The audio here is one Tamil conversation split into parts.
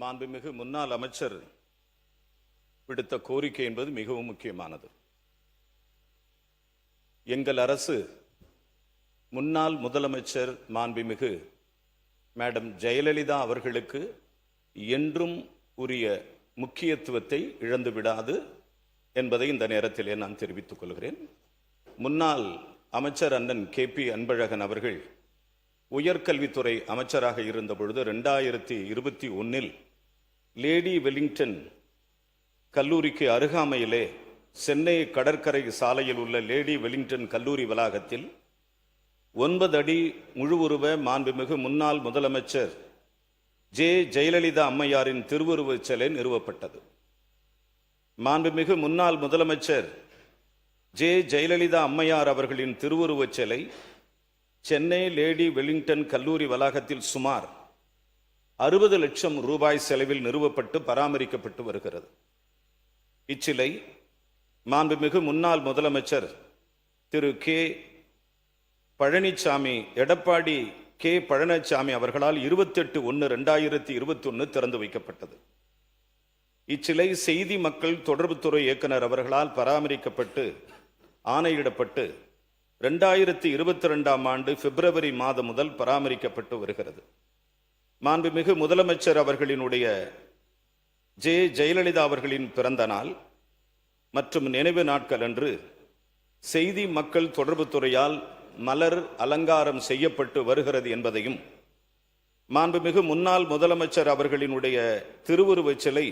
மாண்புமிகு முன்னாள் அமைச்சர் விடுத்த கோரிக்கை என்பது மிகவும் முக்கியமானது. எங்கள் அரசு முன்னாள் முதலமைச்சர் மாண்புமிகு மேடம் ஜெயலலிதா அவர்களுக்கு என்றும் உரிய முக்கியத்துவத்தை இழந்து விடாது என்பதை இந்த நேரத்திலே நான் தெரிவித்துக் கொள்கிறேன். முன்னாள் அமைச்சர் அண்ணன் KP அன்பழகன் அவர்கள் உயர்கல்வித்துறை அமைச்சராக இருந்த பொழுது 2021 லேடி வெலிங்டன் கல்லூரிக்கு அருகாமையிலே சென்னை கடற்கரை சாலையில் உள்ள லேடி வெலிங்டன் கல்லூரி வளாகத்தில் 9 அடி முழு உருவ மாண்புமிகு முன்னாள் முதலமைச்சர் ஜெயலலிதா அம்மையாரின் திருவுருவச் சிலை நிறுவப்பட்டது. மாண்புமிகு முன்னாள் முதலமைச்சர் ஜெயலலிதா அம்மையார் அவர்களின் திருவுருவச் சிலை சென்னை லேடி வெலிங்டன் கல்லூரி வளாகத்தில் சுமார் 60 லட்சம் ரூபாய் செலவில் நிறுவப்பட்டு பராமரிக்கப்பட்டு வருகிறது. இச்சிலை மாண்புமிகு முன்னாள் முதலமைச்சர் திரு எடப்பாடி கே பழனிசாமி அவர்களால் 28/1/2021 திறந்து வைக்கப்பட்டது. இச்சிலை செய்தி மக்கள் தொடர்புத்துறை இயக்குனர் அவர்களால் பராமரிக்கப்பட்டு ஆணையிடப்பட்டு 2022 ஆண்டு பிப்ரவரி மாதம் முதல் பராமரிக்கப்பட்டு வருகிறது. மாண்புமிகு முதலமைச்சர் அவர்களினுடைய ஜெயலலிதா அவர்களின் பிறந்த நாள் மற்றும் நினைவு நாட்கள் அன்று செய்தி மக்கள் தொடர்புத்துறையால் மலர் அலங்காரம் செய்யப்பட்டு வருகிறது என்பதையும், மாண்புமிகு முன்னாள் முதலமைச்சர் அவர்களினுடைய திருவுருவச் சிலை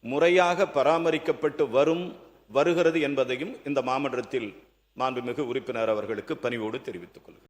முறையாக பராமரிக்கப்பட்டு வருகிறது என்பதையும் இந்த மாமன்றத்தில் மாண்புமிகு உறுப்பினர் அவர்களுக்கு பணிவோடு தெரிவித்துக் கொள்கிறேன்.